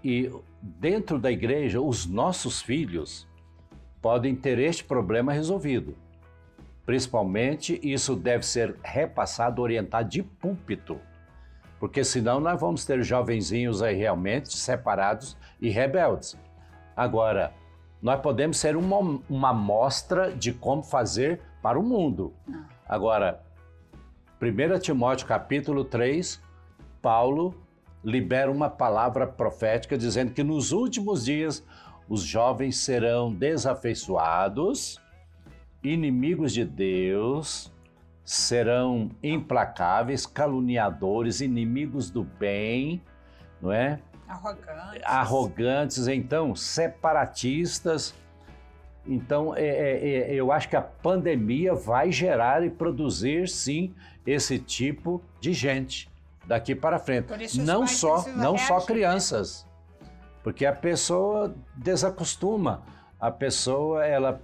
E dentro da igreja, os nossos filhos podem ter este problema resolvido. Principalmente, isso deve ser repassado, orientado de púlpito, porque senão nós vamos ter jovenzinhos aí realmente separados e rebeldes. Agora, nós podemos ser uma amostra de como fazer para o mundo. Agora, 1 Timóteo capítulo 3, Paulo libera uma palavra profética dizendo que nos últimos dias os jovens serão desafeiçoados, inimigos de Deus, serão implacáveis, caluniadores, inimigos do bem, não é? Arrogantes, então, separatistas. Então, eu acho que a pandemia vai gerar e produzir, sim, esse tipo de gente daqui para frente. Não só crianças, porque a pessoa desacostuma. A pessoa, ela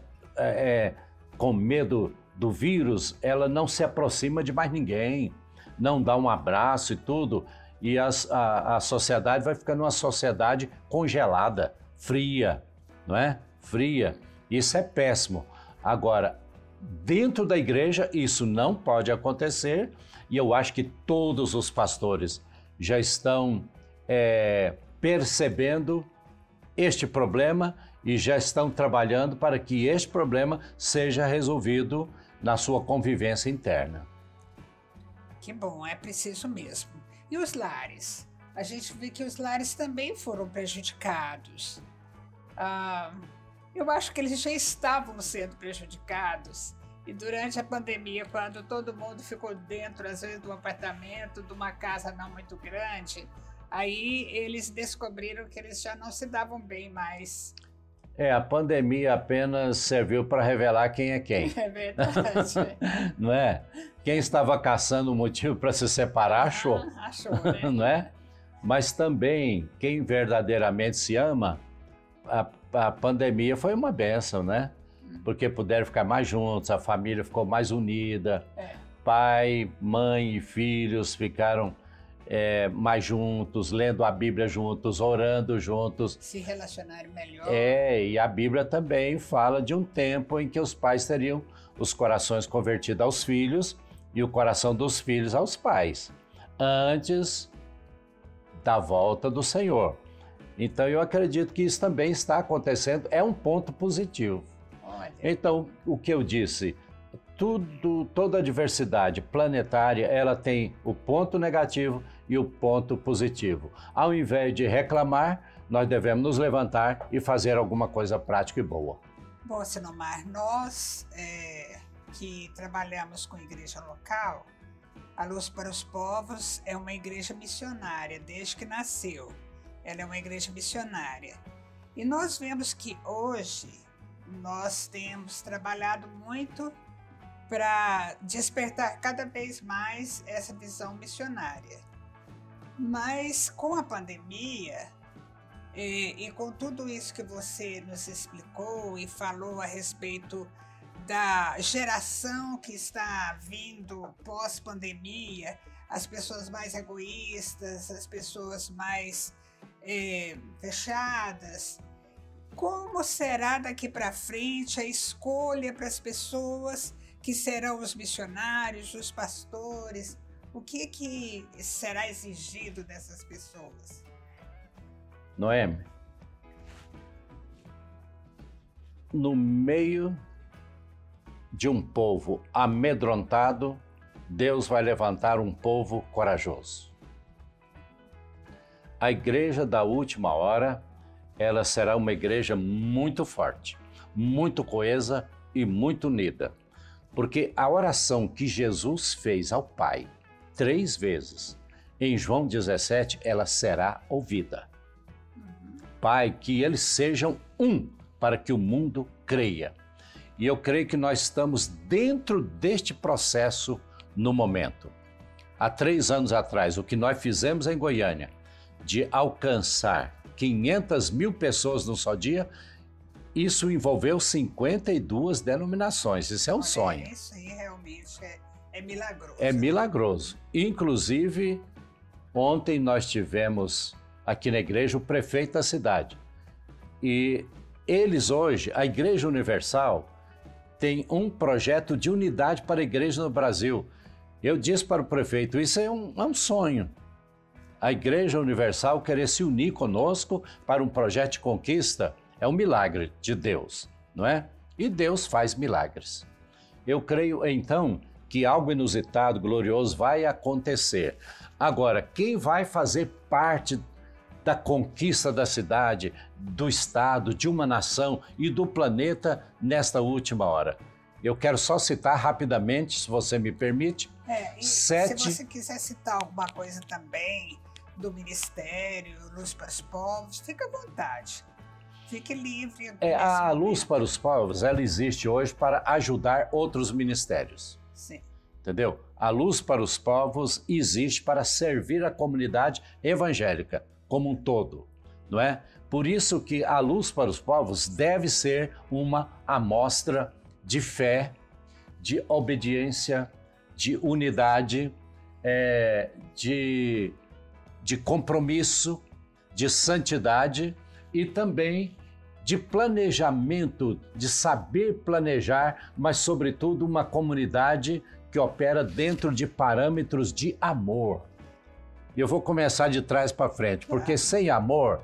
com medo do vírus, ela não se aproxima de mais ninguém, não dá um abraço e tudo. E a sociedade vai ficando uma sociedade congelada, fria, não é? Fria. Isso é péssimo. Agora, dentro da igreja, isso não pode acontecer, e eu acho que todos os pastores já estão percebendo este problema e já estão trabalhando para que este problema seja resolvido na sua convivência interna. Que bom, é preciso mesmo. E os lares? A gente vê que os lares também foram prejudicados. Eu acho que eles já estavam sendo prejudicados. E durante a pandemia, quando todo mundo ficou dentro, às vezes, de um apartamento, de uma casa não muito grande, aí eles descobriram que eles já não se davam bem mais. A pandemia apenas serviu para revelar quem é quem. É verdade. Não é? Quem estava caçando um motivo para se separar, achou. Achou, né? Não é? Mas também, quem verdadeiramente se ama, a pandemia foi uma bênção, né? Porque puderam ficar mais juntos, a família ficou mais unida. Pai, mãe e filhos ficaram mais juntos, lendo a Bíblia juntos, orando juntos. Se relacionarem melhor. E a Bíblia também fala de um tempo em que os pais teriam os corações convertidos aos filhos e o coração dos filhos aos pais, antes da volta do Senhor. Então eu acredito que isso também está acontecendo, é um ponto positivo. Olha. Então, o que eu disse, toda a diversidade planetária, ela tem o ponto negativo e o ponto positivo. Ao invés de reclamar, nós devemos nos levantar e fazer alguma coisa prática e boa. Bom, Sinomar, nós que trabalhamos com igreja local, a Luz para os Povos é uma igreja missionária desde que nasceu. Ela é uma igreja missionária. E nós vemos que hoje nós temos trabalhado muito para despertar cada vez mais essa visão missionária. Mas com a pandemia e com tudo isso que você nos explicou e falou a respeito da geração que está vindo pós-pandemia, as pessoas mais egoístas, as pessoas mais fechadas, como será daqui para frente a escolha para as pessoas que serão os missionários, os pastores? O que será exigido dessas pessoas? Noemi, no meio de um povo amedrontado, Deus vai levantar um povo corajoso. A igreja da última hora, ela será uma igreja muito forte, muito coesa e muito unida. Porque a oração que Jesus fez ao Pai 3 vezes, em João 17, ela será ouvida. Pai, que eles sejam um, para que o mundo creia. E eu creio que nós estamos dentro deste processo no momento. Há 3 anos atrás, o que nós fizemos em Goiânia, de alcançar 500 mil pessoas num só dia, isso envolveu 52 denominações. Isso é um sonho. Isso aí realmente é milagroso. É milagroso. Inclusive, ontem nós tivemos aqui na igreja o prefeito da cidade. E eles hoje, a Igreja Universal, tem um projeto de unidade para a igreja no Brasil. Eu disse para o prefeito, isso é um sonho. A Igreja Universal querer se unir conosco para um projeto de conquista é um milagre de Deus, não é? E Deus faz milagres. Eu creio, então, que algo inusitado, glorioso vai acontecer. Agora, quem vai fazer parte da conquista da cidade, do estado, de uma nação e do planeta nesta última hora? Eu quero só citar rapidamente, se você me permite, se você quiser citar alguma coisa também do Ministério Luz para os Povos, fique à vontade. Fique livre. A Luz para os Povos, ela existe hoje para ajudar outros ministérios. Sim. Entendeu? A Luz para os Povos existe para servir a comunidade evangélica como um todo, não é? Por isso que a Luz para os Povos deve ser uma amostra de fé, de obediência, de unidade, de compromisso, de santidade e também de planejamento, de saber planejar, mas sobretudo uma comunidade que opera dentro de parâmetros de amor. E eu vou começar de trás para frente, porque sem amor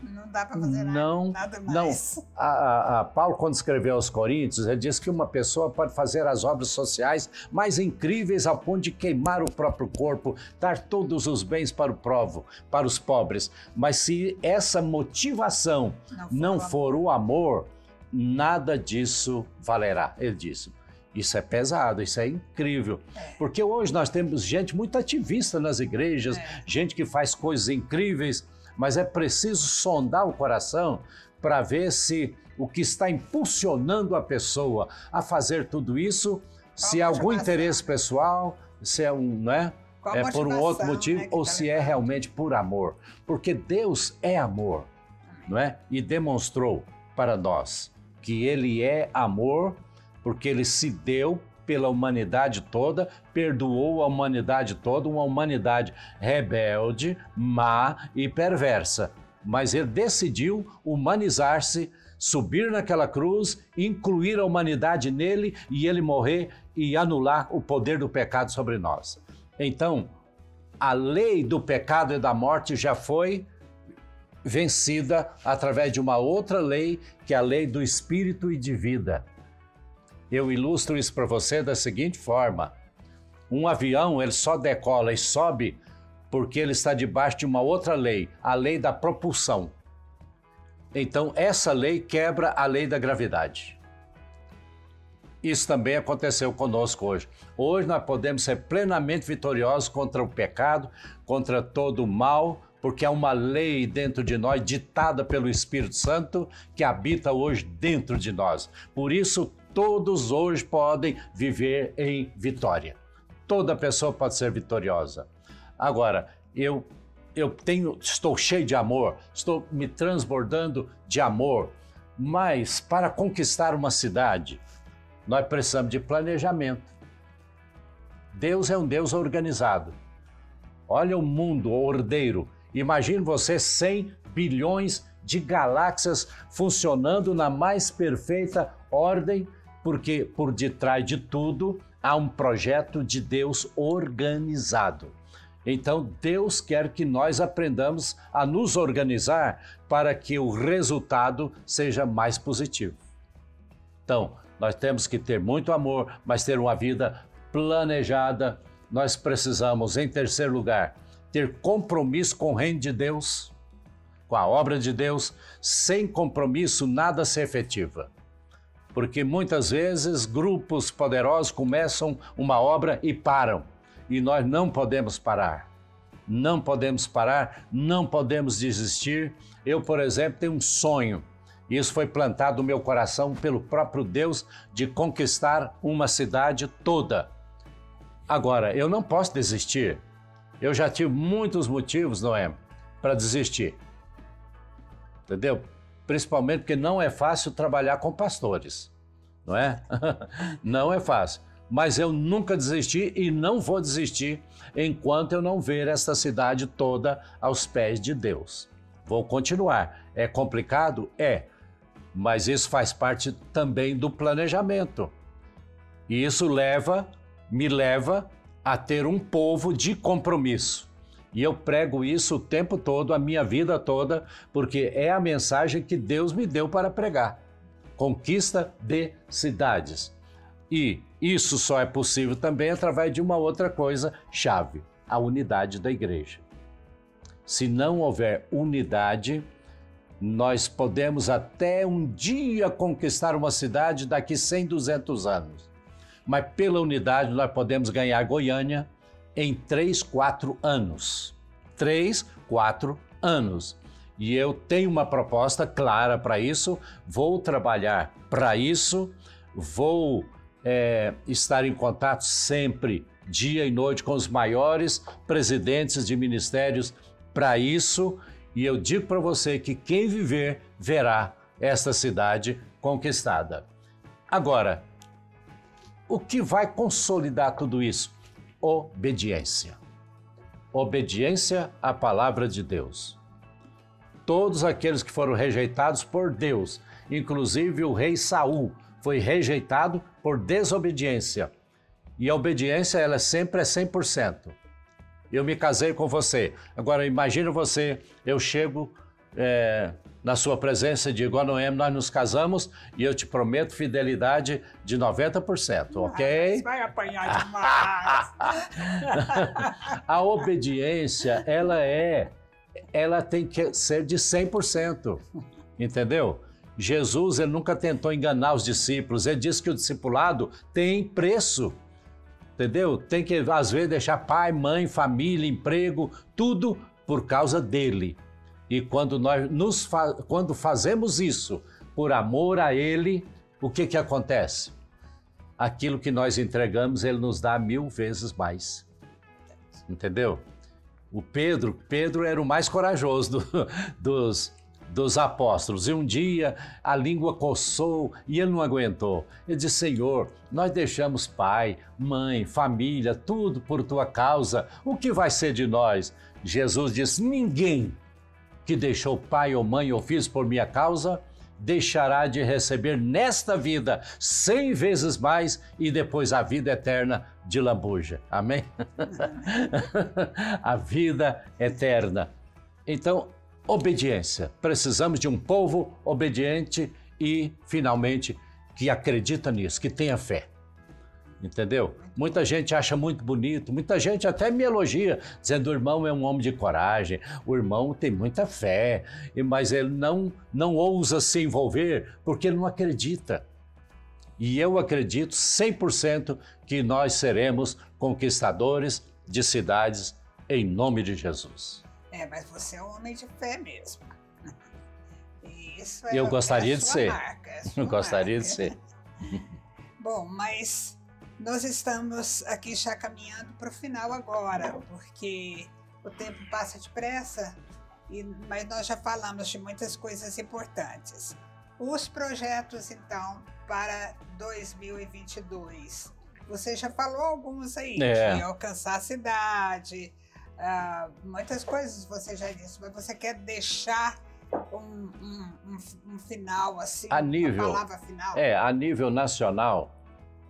não dá para fazer nada mais. Não. Paulo, quando escreveu aos Coríntios, ele diz que uma pessoa pode fazer as obras sociais mais incríveis ao ponto de queimar o próprio corpo, dar todos os bens para os pobres. Mas se essa motivação não for o amor, nada disso valerá. Ele disse. Isso é pesado, isso é incrível. Porque hoje nós temos gente muito ativista nas igrejas, gente que faz coisas incríveis, mas é preciso sondar o coração para ver se o que está impulsionando a pessoa a fazer tudo isso, se é algum interesse pessoal, se é por um outro motivo, ou se é realmente por amor. Porque Deus é amor, não é? E demonstrou para nós que Ele é amor, porque Ele se deu pela humanidade toda, perdoou a humanidade toda, uma humanidade rebelde, má e perversa. Mas Ele decidiu humanizar-se, subir naquela cruz, incluir a humanidade nele e Ele morrer e anular o poder do pecado sobre nós. Então, a lei do pecado e da morte já foi vencida através de uma outra lei, que é a lei do Espírito e de vida. Eu ilustro isso para você da seguinte forma. Um avião, ele só decola e sobe porque ele está debaixo de uma outra lei, a lei da propulsão. Então, essa lei quebra a lei da gravidade. Isso também aconteceu conosco hoje. Hoje nós podemos ser plenamente vitoriosos contra o pecado, contra todo o mal, porque há uma lei dentro de nós, ditada pelo Espírito Santo, que habita hoje dentro de nós. Por isso, todos hoje podem viver em vitória. Toda pessoa pode ser vitoriosa. Agora, estou cheio de amor, estou me transbordando de amor, mas para conquistar uma cidade, nós precisamos de planejamento. Deus é um Deus organizado. Olha o mundo ordeiro. Imagine você 100 bilhões de galáxias funcionando na mais perfeita ordem, porque por detrás de tudo há um projeto de Deus organizado. Então, Deus quer que nós aprendamos a nos organizar para que o resultado seja mais positivo. Então, nós temos que ter muito amor, mas ter uma vida planejada. Nós precisamos, em terceiro lugar, ter compromisso com o reino de Deus, com a obra de Deus. Sem compromisso, nada se efetiva. Porque muitas vezes grupos poderosos começam uma obra e param. E nós não podemos parar. Não podemos parar, não podemos desistir. Eu, por exemplo, tenho um sonho. Isso foi plantado no meu coração pelo próprio Deus, de conquistar uma cidade toda. Agora, eu não posso desistir. Eu já tive muitos motivos, Noé, para desistir. Entendeu? Principalmente porque não é fácil trabalhar com pastores, não é? Não é fácil. Mas eu nunca desisti e não vou desistir enquanto eu não ver essa cidade toda aos pés de Deus. Vou continuar. É complicado? É. Mas isso faz parte também do planejamento. E isso me leva a ter um povo de compromisso. E eu prego isso o tempo todo, a minha vida toda, porque é a mensagem que Deus me deu para pregar. Conquista de cidades. E isso só é possível também através de uma outra coisa chave, a unidade da igreja. Se não houver unidade, nós podemos até um dia conquistar uma cidade daqui 100, 200 anos. Mas pela unidade nós podemos ganhar Goiânia em 3, 4 anos. 3, 4 anos. E eu tenho uma proposta clara para isso, vou trabalhar para isso, vou estar em contato sempre, dia e noite, com os maiores presidentes de ministérios para isso. E eu digo para você que quem viver, verá esta cidade conquistada. Agora, o que vai consolidar tudo isso? Obediência. Obediência à palavra de Deus. Todos aqueles que foram rejeitados por Deus, inclusive o rei Saul, foi rejeitado por desobediência. E a obediência, ela sempre é 100%. Eu me casei com você. Agora, imagina você, eu chego na sua presença e digo, Noemi, nós nos casamos e eu te prometo fidelidade de 90%, ok? Vai apanhar demais. A obediência, ela tem que ser de 100%, entendeu? Jesus, ele nunca tentou enganar os discípulos, ele disse que o discipulado tem preço, entendeu? Tem que, às vezes, deixar pai, mãe, família, emprego, tudo por causa dele. E quando quando fazemos isso por amor a ele, o que acontece? Aquilo que nós entregamos, ele nos dá 1000 vezes mais, entendeu? O Pedro era o mais corajoso dos apóstolos. E um dia a língua coçou e ele não aguentou. Ele disse, Senhor, nós deixamos pai, mãe, família, tudo por tua causa. O que vai ser de nós? Jesus disse, ninguém que deixou pai ou mãe ou filhos por minha causa deixará de receber nesta vida 100 vezes mais e depois a vida eterna de lambuja. Amém? A vida eterna. Então, obediência. Precisamos de um povo obediente e, finalmente, que acredita nisso, que tenha fé. Entendeu? Muita gente acha muito bonito, muita gente até me elogia, dizendo: o irmão é um homem de coragem, o irmão tem muita fé, mas ele não ousa se envolver porque ele não acredita. E eu acredito 100% que nós seremos conquistadores de cidades em nome de Jesus. Mas você é um homem de fé mesmo. Isso eu gostaria de ser. Eu gostaria de ser. Bom, mas nós estamos aqui já caminhando para o final agora, porque o tempo passa depressa, mas nós já falamos de muitas coisas importantes. Os projetos, então, para 2022. Você já falou alguns aí, de alcançar a cidade, muitas coisas você já disse, mas você quer deixar um final, assim, uma palavra final? A nível nacional,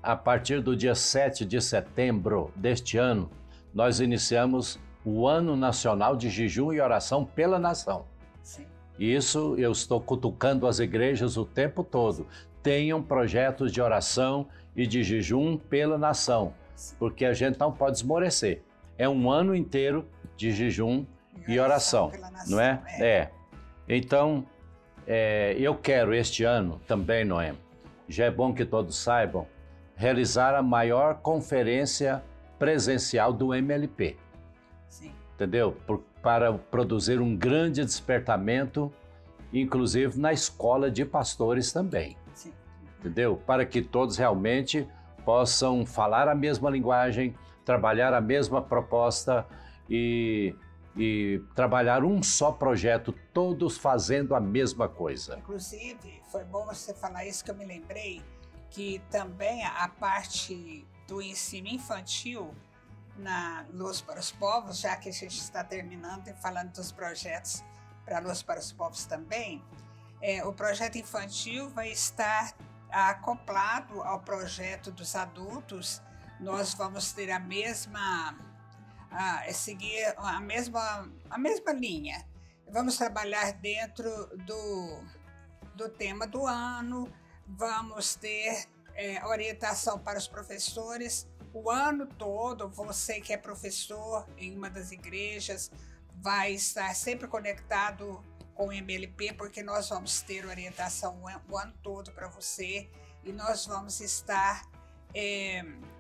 a partir do dia 7 de setembro deste ano, nós iniciamos o Ano Nacional de Jejum e Oração pela Nação. Sim. Isso eu estou cutucando as igrejas o tempo todo. Tenham projetos de oração e de jejum pela nação, porque a gente não pode esmorecer. É um ano inteiro de jejum e oração, não é? Então, eu quero este ano também, Noemi, já é bom que todos saibam, realizar a maior conferência presencial do MLP. Sim. Entendeu? Para produzir um grande despertamento, inclusive na escola de pastores também. Sim. Entendeu? Para que todos realmente possam falar a mesma linguagem, trabalhar a mesma proposta e trabalhar um só projeto, todos fazendo a mesma coisa. Inclusive, foi bom você falar isso, que eu me lembrei que também a parte do ensino infantil na Luz para os Povos, já que a gente está terminando e falando dos projetos para Luz para os Povos também, o projeto infantil vai estar acoplado ao projeto dos adultos. Nós vamos ter seguir a mesma linha. Vamos trabalhar dentro do tema do ano, vamos ter orientação para os professores o ano todo. Você que é professor em uma das igrejas vai estar sempre conectado com o MLP, porque nós vamos ter orientação o ano todo para você e nós vamos estar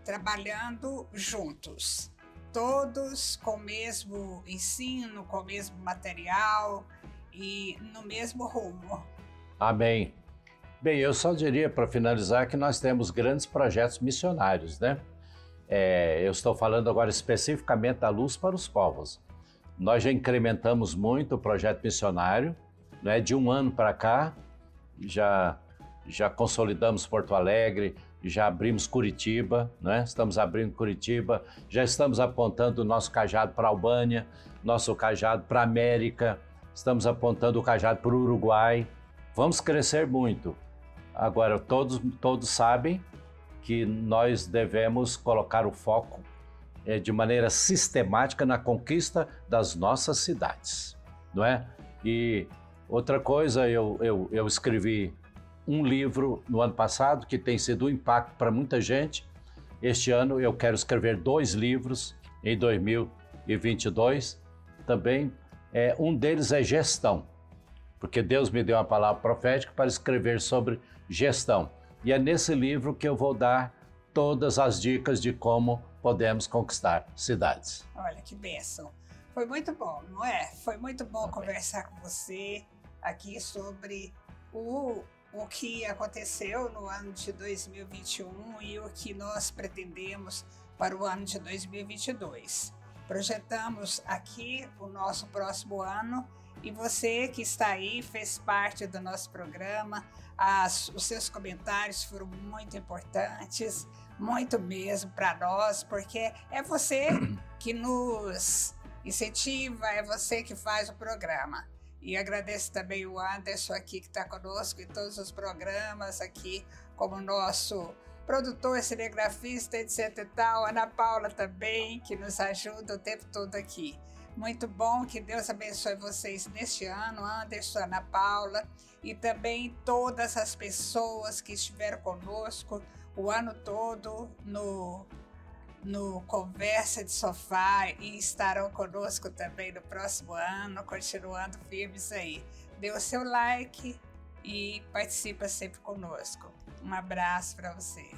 trabalhando juntos, todos com o mesmo ensino, com o mesmo material e no mesmo rumo. Amém. Bem, eu só diria para finalizar que nós temos grandes projetos missionários, né? Eu estou falando agora especificamente da Luz para os Povos. Nós já incrementamos muito o projeto missionário, né? De um ano para cá, já consolidamos Porto Alegre, já abrimos Curitiba, né? Estamos abrindo Curitiba, já estamos apontando o nosso cajado para a Albânia, nosso cajado para a América, estamos apontando o cajado para o Uruguai. Vamos crescer muito. Agora, todos sabem que nós devemos colocar o foco de maneira sistemática na conquista das nossas cidades, não é? E outra coisa, eu escrevi um livro no ano passado que tem sido um impacto para muita gente. Este ano eu quero escrever 2 livros em 2022. Também um deles é gestão, porque Deus me deu uma palavra profética para escrever sobre gestão. E é nesse livro que eu vou dar todas as dicas de como podemos conquistar cidades. Olha que bênção. Foi muito bom, não é? Foi muito bom conversar com você aqui sobre o que aconteceu no ano de 2021 e o que nós pretendemos para o ano de 2022. Projetamos aqui o nosso próximo ano e você que está aí fez parte do nosso programa. Os seus comentários foram muito importantes, muito mesmo para nós, porque é você que nos incentiva, é você que faz o programa. E agradeço também o Anderson aqui que está conosco em todos os programas aqui, como nosso produtor, cinegrafista, etc e tal. Ana Paula também, que nos ajuda o tempo todo aqui. Muito bom, que Deus abençoe vocês neste ano, Anderson, Ana Paula, e também todas as pessoas que estiveram conosco o ano todo no Conversa de Sofá e estarão conosco também no próximo ano, continuando firmes aí. Dê o seu like e participa sempre conosco. Um abraço para você.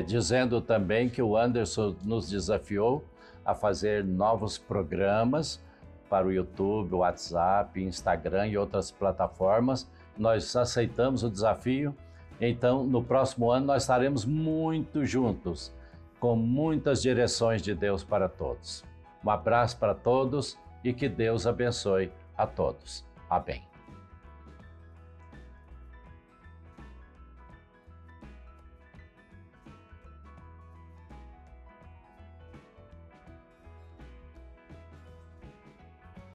Dizendo também que o Anderson nos desafiou a fazer novos programas para o YouTube, o WhatsApp, Instagram e outras plataformas. Nós aceitamos o desafio, então no próximo ano nós estaremos muito juntos, com muitas direções de Deus para todos. Um abraço para todos e que Deus abençoe a todos. Amém.